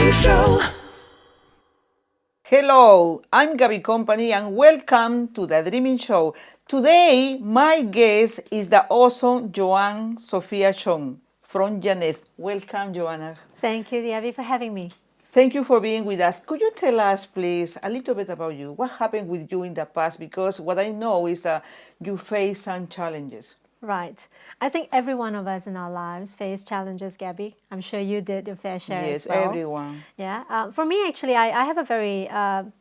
Dreaming Show. Hello, I'm Gabby Company and welcome to the Dreaming Show. Today, my guest is the awesome JOANNE Sophia CHONG from JOANNE. Welcome, JOANNE. Thank you, Gabby, for having me. Thank you for being with us. Could you tell us, please, a little bit about you? What happened with you in the past? Because what I know is that you face some challenges. Right. I think every one of us in our lives face challenges, Gabby. I'm sure you did your fair share Yes, as well. everyone. Yeah. For me, actually, I have a very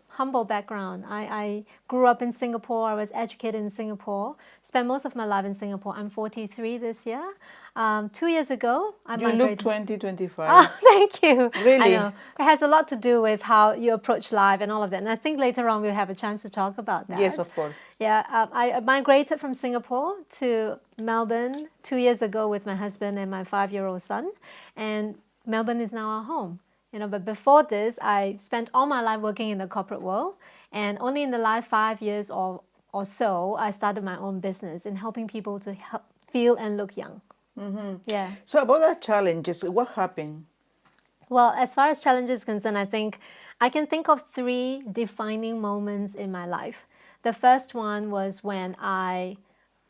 humble background. I grew up in Singapore. I was educated in Singapore. Spent most of my life in Singapore. I'm 43 this year. 2 years ago, I You migrated. look 20, 25. Oh, thank you. Really? I know. It has a lot to do with how you approach life and all of that. And I think later on we'll have a chance to talk about that. Yes, of course. Yeah, I migrated from Singapore to Melbourne 2 years ago with my husband and my 5-year-old son. And Melbourne is now our home. But before this, I spent all my life working in the corporate world. And only in the last 5 years or so, I started my own business in helping people to feel and look young. Mm-hmm. Yeah. So about that challenges, what happened? Well, as far as challenges concerned, I think I can think of 3 defining moments in my life. The first one was when I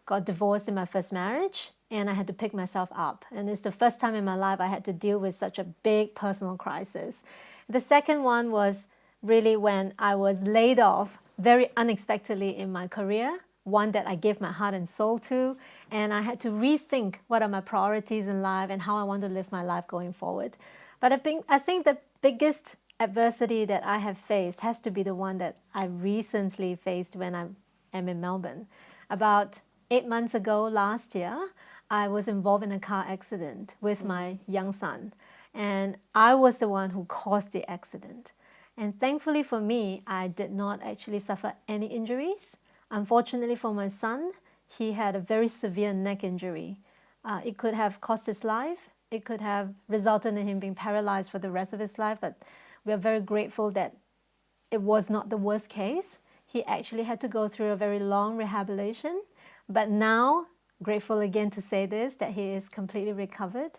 got divorced in my first marriage and I had to pick myself up. And it's the first time in my life I had to deal with such a big personal crisis. The second one was really when I was laid off very unexpectedly in my career, one that I gave my heart and soul to, and I had to rethink what are my priorities in life and how I want to live my life going forward. But I think the biggest adversity that I have faced has to be the one that I recently faced when I am in Melbourne. About 8 months ago last year, I was involved in a car accident with my young son, and I was the one who caused the accident. And thankfully for me, I did not actually suffer any injuries. Unfortunately for my son, he had a very severe neck injury. It could have cost his life. It could have resulted in him being paralyzed for the rest of his life, but we are very grateful that it was not the worst case. He actually had to go through a very long rehabilitation, but now, grateful again to say this, that he is completely recovered.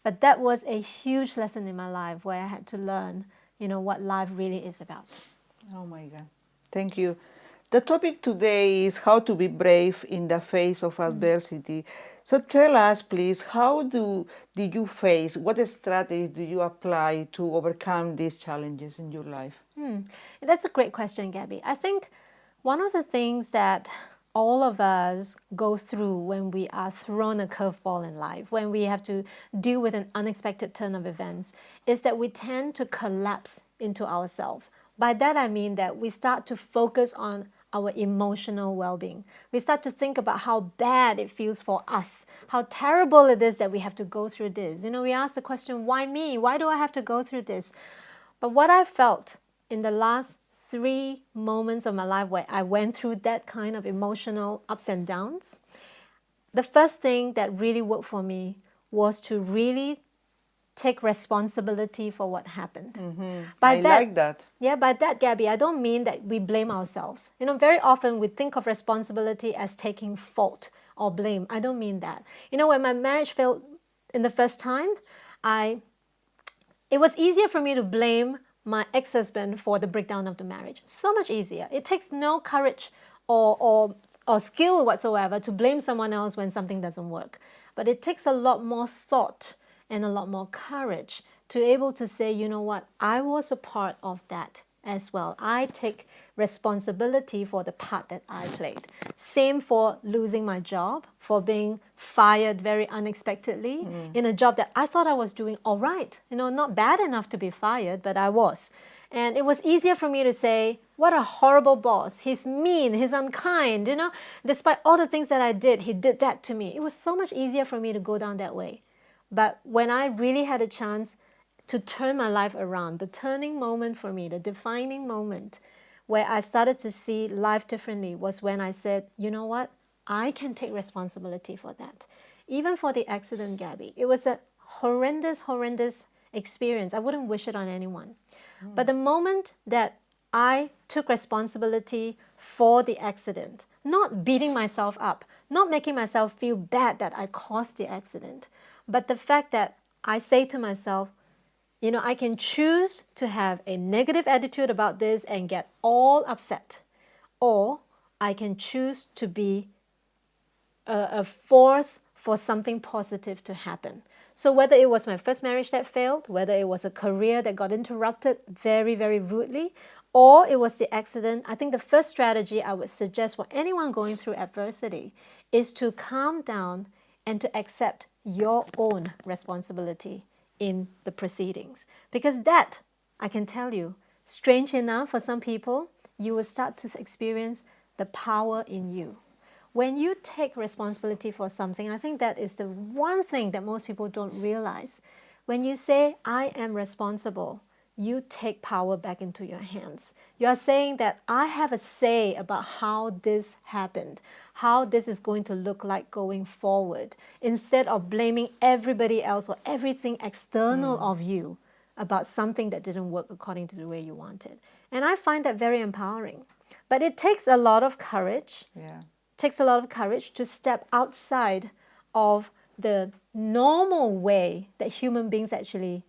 But that was a huge lesson in my life where I had to learn, what life really is about. Oh my God. Thank you. The topic today is how to be brave in the face of adversity. So tell us, please, how did you face, what strategies do you apply to overcome these challenges in your life? That's a great question, Gabby. I think one of the things that all of us go through when we are thrown a curveball in life, when we have to deal with an unexpected turn of events, is that we tend to collapse into ourselves. By that I mean that we start to focus on our emotional well-being. We start to think about how bad it feels for us, how terrible it is that we have to go through this. We ask the question, why me? Why do I have to go through this? But what I felt in the last 3 moments of my life where I went through that kind of emotional ups and downs, the first thing that really worked for me was to really take responsibility for what happened. I like that. Yeah, by that, Gabby, I don't mean that we blame ourselves. Very often we think of responsibility as taking fault or blame. I don't mean that. When my marriage failed in the first time, it was easier for me to blame my ex-husband for the breakdown of the marriage. So much easier. It takes no courage or skill whatsoever to blame someone else when something doesn't work. But it takes a lot more thought and a lot more courage to be able to say, you know what, I was a part of that as well. I take responsibility for the part that I played. Same for losing my job, for being fired very unexpectedly in a job that I thought I was doing all right. Not bad enough to be fired, but I was. And it was easier for me to say, what a horrible boss. He's mean, he's unkind, Despite all the things that I did, he did that to me. It was so much easier for me to go down that way. But when I really had a chance to turn my life around, the turning moment for me, the defining moment where I started to see life differently was when I said, you know what, I can take responsibility for that. Even for the accident, Gabby, it was a horrendous experience. I wouldn't wish it on anyone. But the moment that I took responsibility for the accident, not beating myself up, not making myself feel bad that I caused the accident, but the fact that I say to myself, You know, I can choose to have a negative attitude about this and get all upset, or I can choose to be a force for something positive to happen. So whether it was my first marriage that failed, whether it was a career that got interrupted very, very rudely, or it was the accident, I think the first strategy I would suggest for anyone going through adversity is to calm down and to accept your own responsibility in the proceedings. Because that, I can tell you, strange enough for some people, you will start to experience the power in you. When you take responsibility for something, I think that is the one thing that most people don't realize. When you say, I am responsible, you take power back into your hands. You are saying that I have a say about how this happened, how this is going to look like going forward, instead of blaming everybody else or everything external of you about something that didn't work according to the way you wanted. And I find that very empowering. But it takes a lot of courage. Yeah. Takes a lot of courage to step outside of the normal way that human beings actually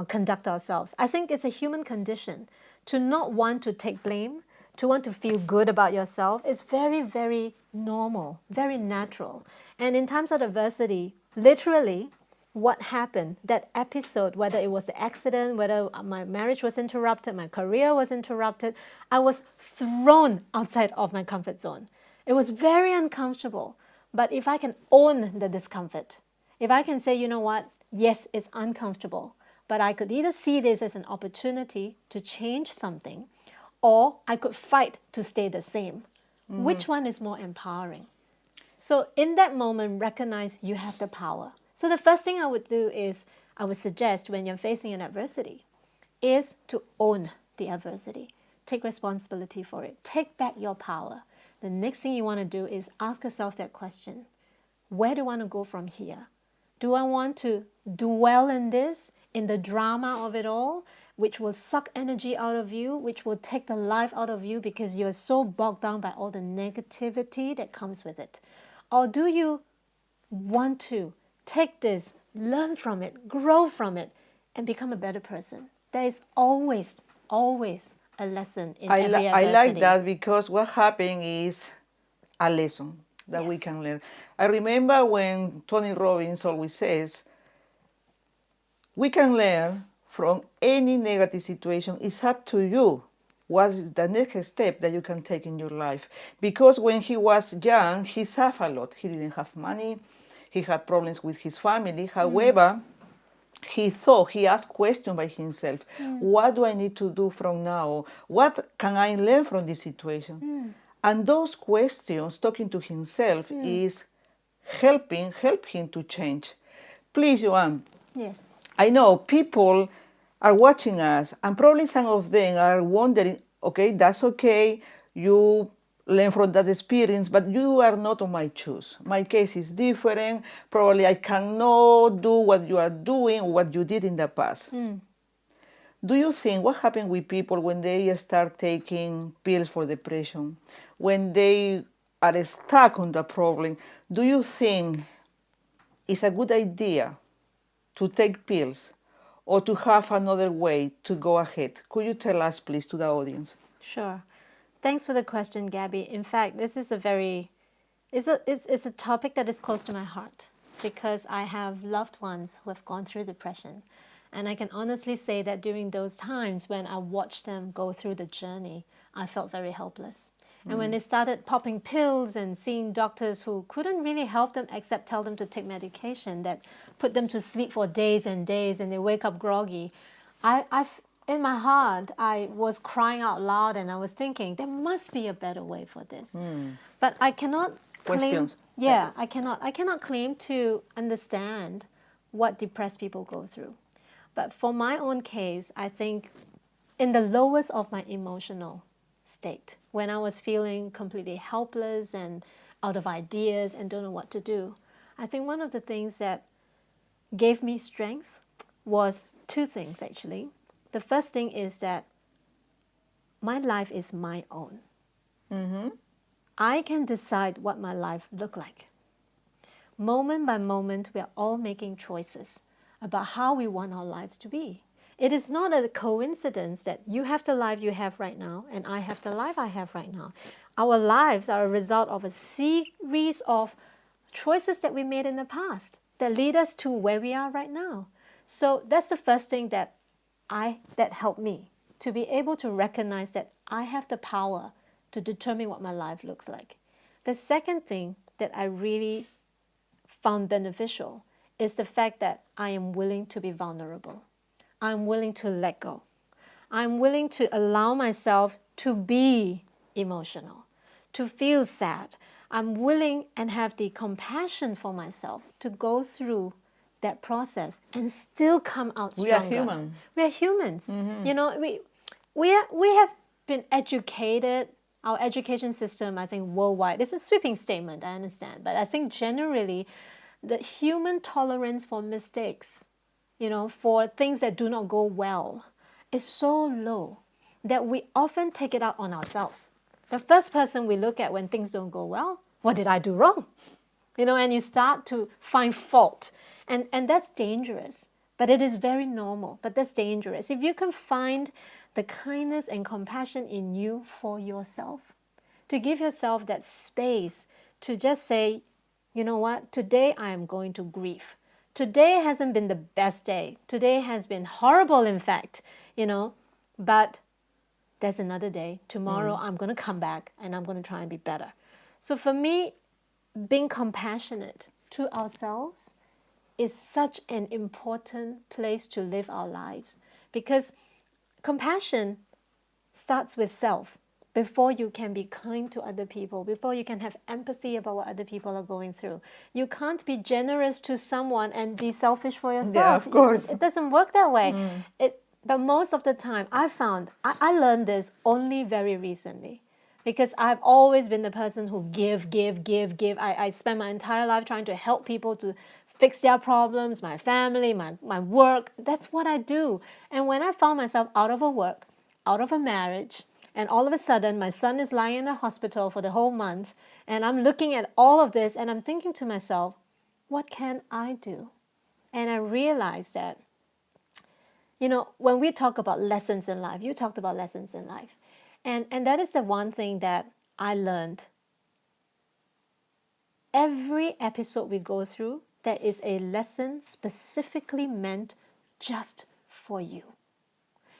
conduct ourselves. I think it's a human condition to not want to take blame, to want to feel good about yourself. It's very, very normal, very natural. And in times of adversity, literally, what happened, that episode, whether it was the accident, whether my marriage was interrupted, my career was interrupted, I was thrown outside of my comfort zone. It was very uncomfortable. But if I can own the discomfort, if I can say, you know what, yes, it's uncomfortable, but I could either see this as an opportunity to change something, or I could fight to stay the same. Which one is more empowering? So in that moment, recognize you have the power. So the first thing I would do is, I would suggest when you're facing an adversity, is to own the adversity. Take responsibility for it. Take back your power. The next thing you want to do is ask yourself that question. Where do I want to go from here? Do I want to dwell in this, in the drama of it all, which will suck energy out of you, which will take the life out of you because you're so bogged down by all the negativity that comes with it? Or do you want to take this, learn from it, grow from it, and become a better person? There is always, always a lesson in every I adversity. like that because what happened is a lesson that we Yes. can learn. I remember when Tony Robbins always says, we can learn from any negative situation. It's up to you. What is the next step that you can take in your life? Because when he was young, he suffered a lot. He didn't have money. He had problems with his family. However, he asked questions by himself. What do I need to do from now? What can I learn from this situation? And those questions, talking to himself, is help him to change. Please, Joanne, Yes. I know people are watching us, and probably some of them are wondering, okay, that's okay, you learn from that experience, but you are not on my shoes. My case is different. Probably I cannot do what you are doing, what you did in the past. Do you think what happened with people when they start taking pills for depression, when they are stuck on the problem? Do you think it's a good idea to take pills or to have another way to go ahead? Could you tell us, please, to the audience? Sure. Thanks for the question, Gabby. In fact, this is it's a topic that is close to my heart because I have loved ones who have gone through depression. And I can honestly say that during those times when I watched them go through the journey, I felt very helpless. And when they started popping pills and seeing doctors who couldn't really help them except tell them to take medication that put them to sleep for days and days and they wake up groggy, in my heart, I was crying out loud and I was thinking, there must be a better way for this. But I cannot claim, Questions. I cannot claim to understand what depressed people go through. But for my own case, I think in the lowest of my emotional state, when I was feeling completely helpless and out of ideas and don't know what to do, I think one of the things that gave me strength was two things actually. The first thing is that my life is my own. I can decide what my life look like. Moment by moment, we are all making choices about how we want our lives to be. It is not a coincidence that you have the life you have right now and I have the life I have right now. Our lives are a result of a series of choices that we made in the past that lead us to where we are right now. So that's the first thing that helped me to be able to recognize that I have the power to determine what my life looks like. The second thing that I really found beneficial is the fact that I am willing to be vulnerable. I'm willing to let go. I'm willing to allow myself to be emotional, to feel sad. I'm willing and have the compassion for myself to go through that process and still come out We are stronger. human. We are humans. You know, we have been educated. Our education system, I think, worldwide, it's a sweeping statement, I understand. But I think generally, the human tolerance for mistakes, you know, for things that do not go well, is so low that we often take it out on ourselves. The first person we look at when things don't go well, what did I do wrong? You know, and you start to find fault. And that's dangerous. But it is very normal. But that's dangerous. If you can find the kindness and compassion in you for yourself, to give yourself that space to just say, you know what, today I am going to grieve. Today hasn't been the best day. Today has been horrible, in fact, you know, but there's another day. Tomorrow I'm going to come back and I'm going to try and be better. So for me, being compassionate to ourselves is such an important place to live our lives, because compassion starts with self. Before you can be kind to other people, before you can have empathy about what other people are going through. You can't be generous to someone and be selfish for yourself. Yeah, of course. It doesn't work that way. But most of the time, I learned this only very recently, because I've always been the person who give. I spend my entire life trying to help people to fix their problems, my family, my work. That's what I do. And when I found myself out of a work, out of a marriage, and all of a sudden my son is lying in the hospital for the whole month, and I'm looking at all of this and I'm thinking to myself, what can I do? And I realized that, you know, when we talk about lessons in life, you talked about lessons in life. And that is the one thing that I learned. Every episode we go through, there is a lesson specifically meant just for you.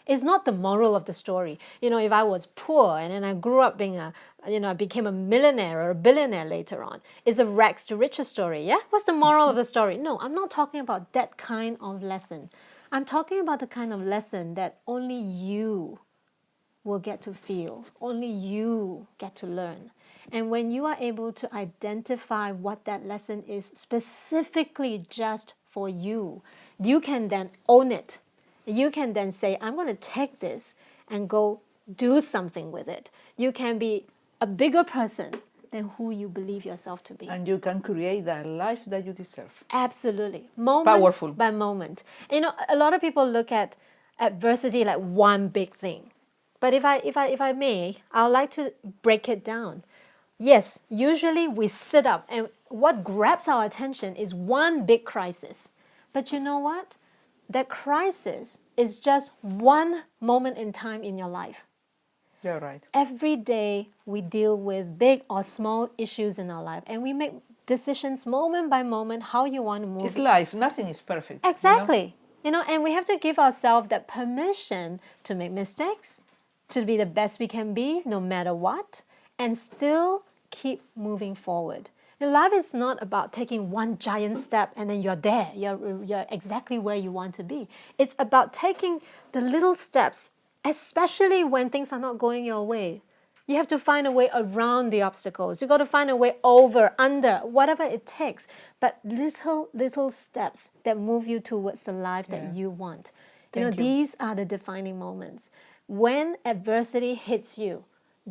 It's not the moral of the story. You know, if I was poor and then I grew up being I became a millionaire or a billionaire later on, it's a rags to riches story, yeah? What's the moral of the story? No, I'm not talking about that kind of lesson. I'm talking about the kind of lesson that only you will get to feel, only you get to learn. And when you are able to identify what that lesson is specifically just for you, you can then own it. You can then say, I'm going to take this and go do something with it. You can be a bigger person than who you believe yourself to be. And you can create that life that you deserve. Absolutely. Moment Powerful. by moment. You know, a lot of people look at adversity like one big thing. But if I may, I would like to break it down. Yes, usually we sit up and what grabs our attention is one big crisis. But you know what? That crisis is just one moment in time in your life. You're right. Every day we deal with big or small issues in our life, and we make decisions moment by moment how you want to move. It's life. Nothing is perfect. Exactly. You know, and we have to give ourselves that permission to make mistakes, to be the best we can be no matter what, and still keep moving forward. Your life is not about taking one giant step and then you're there. You're exactly where you want to be. It's about taking the little steps, especially when things are not going your way. You have to find a way around the obstacles. You got to find a way over, under, whatever it takes. But little steps that move you towards the life that you want. You know, these are the defining moments. When adversity hits you,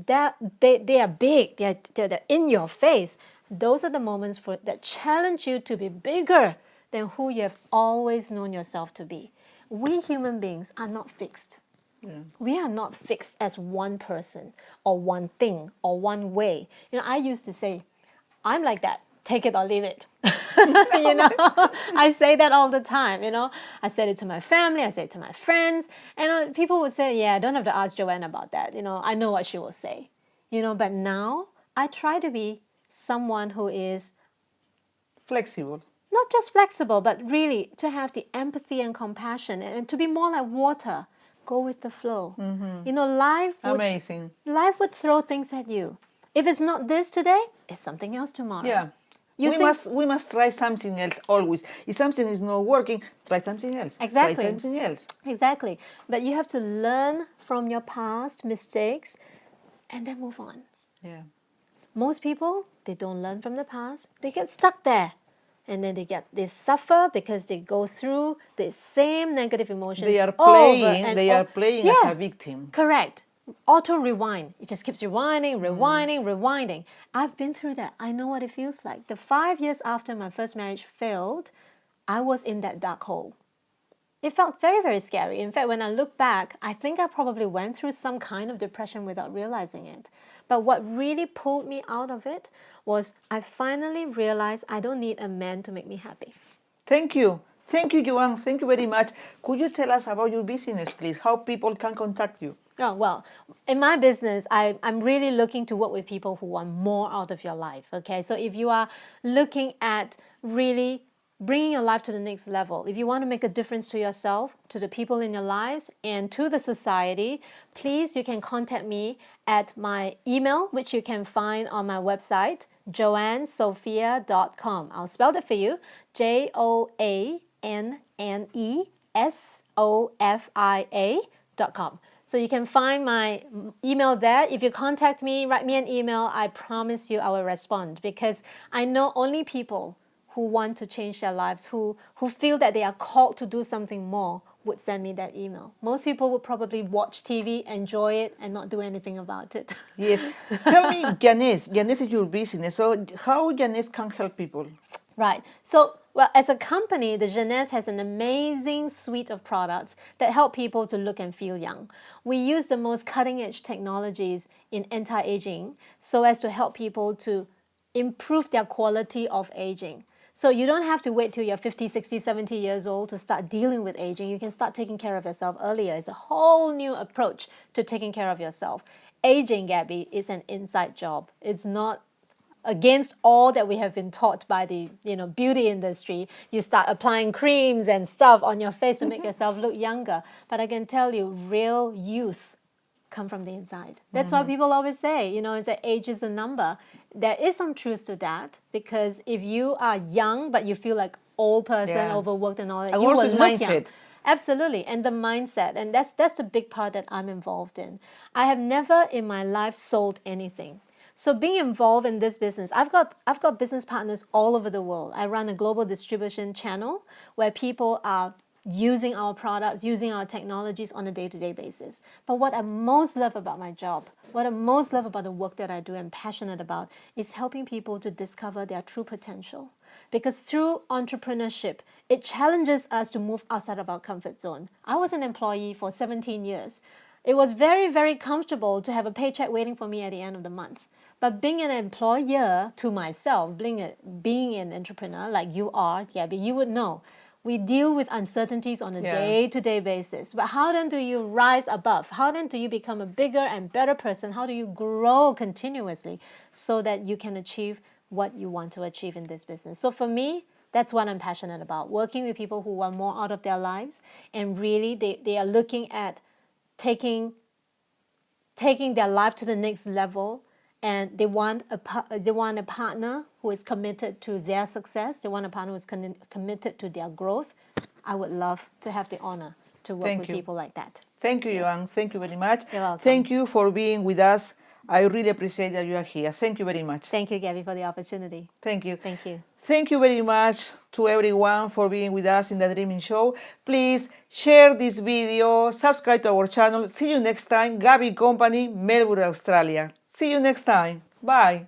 that they are big, they're in your face. Those are the moments that challenge you to be bigger than who you have always known yourself to be. We human beings are not fixed. We are not fixed as one person or one thing or one way. You know, I used to say, I'm like that. take it or leave it. I say that all the time, I said it to my family, I say it to my friends, and people would say, yeah, I don't have to ask Joanne about that. I know what she will say. But now I try to be someone who is flexible. Not just flexible, but really to have the empathy and compassion and to be more like water. Go with the flow. Amazing. Life would throw things at you. If it's not this today, it's something else tomorrow. Yeah. We must try something else always. If something is not working, try something else. Exactly. Try something else. Exactly. But you have to learn from your past mistakes and then move on. Yeah. Most people, they don't learn from the past. They get stuck there. And then they suffer because they go through the same negative emotions. They are playing as a victim. Correct. Auto rewind. It just keeps rewinding. I've been through that. I know what it feels like. The 5 years after my first marriage failed, I was in that dark hole. It felt very, very scary. In fact, when I look back, I think I probably went through some kind of depression without realizing it. But what really pulled me out of it was I finally realized I don't need a man to make me happy. Thank you. Thank you, Joanne. Thank you very much. Could you tell us about your business, please? How people can contact you? Oh, well, in my business, I'm really looking to work with people who want more out of your life, okay? So if you are looking at really bringing your life to the next level, if you want to make a difference to yourself, to the people in your lives, and to the society, please, you can contact me at my email, which you can find on my website, JOANNESOFIA.com. I'll spell it for you, JOANNESOFIA.com. So you can find my email there. If you contact me, write me an email, I promise you I will respond, because I know only people who want to change their lives, who feel that they are called to do something more, would send me that email. Most people would probably watch TV, enjoy it, and not do anything about it. Yes. Tell me, Janice is your business. So how Janice can help people? Right. So, well, as a company, the Jeunesse has an amazing suite of products that help people to look and feel young. We use the most cutting-edge technologies in anti-aging so as to help people to improve their quality of aging. So you don't have to wait till you're 50, 60, 70 years old to start dealing with aging. You can start taking care of yourself earlier. It's a whole new approach to taking care of yourself. Aging, Gabby, is an inside job. It's not against all that we have been taught by the beauty industry. You start applying creams and stuff on your face to make yourself look younger. But I can tell you, real youth come from the inside. That's why people always say, it's that age is a number. There is some truth to that, because if you are young but you feel like old person, overworked and all that, you will look mindset. young. Absolutely, and the mindset, and that's the big part that I'm involved in. I have never in my life sold anything. So being involved in this business, I've got business partners all over the world. I run a global distribution channel where people are using our products, using our technologies on a day-to-day basis. But what I most love about my job, what I most love about the work that I do and passionate about, is helping people to discover their true potential. Because through entrepreneurship, it challenges us to move outside of our comfort zone. I was an employee for 17 years. It was very, very comfortable to have a paycheck waiting for me at the end of the month. But being an employer to myself, being an entrepreneur like you are, Gabby, you would know. We deal with uncertainties on a day-to-day basis. But how then do you rise above? How then do you become a bigger and better person? How do you grow continuously so that you can achieve what you want to achieve in this business? So for me, that's what I'm passionate about, working with people who want more out of their lives, and really they are looking at taking their life to the next level, and they want a partner who is committed to their success. They want a partner who is committed to their growth. I would love to have the honor to work with people like that. Thank you, Joanne. Thank you very much. You're welcome. Thank you for being with us. I really appreciate that you are here. Thank you very much. Thank you, Gabby, for the opportunity. Thank you. Thank you. Thank you very much to everyone for being with us in the Dreaming Show. Please share this video, subscribe to our channel. See you next time. Gabby Company, Melbourne, Australia. See you next time. Bye.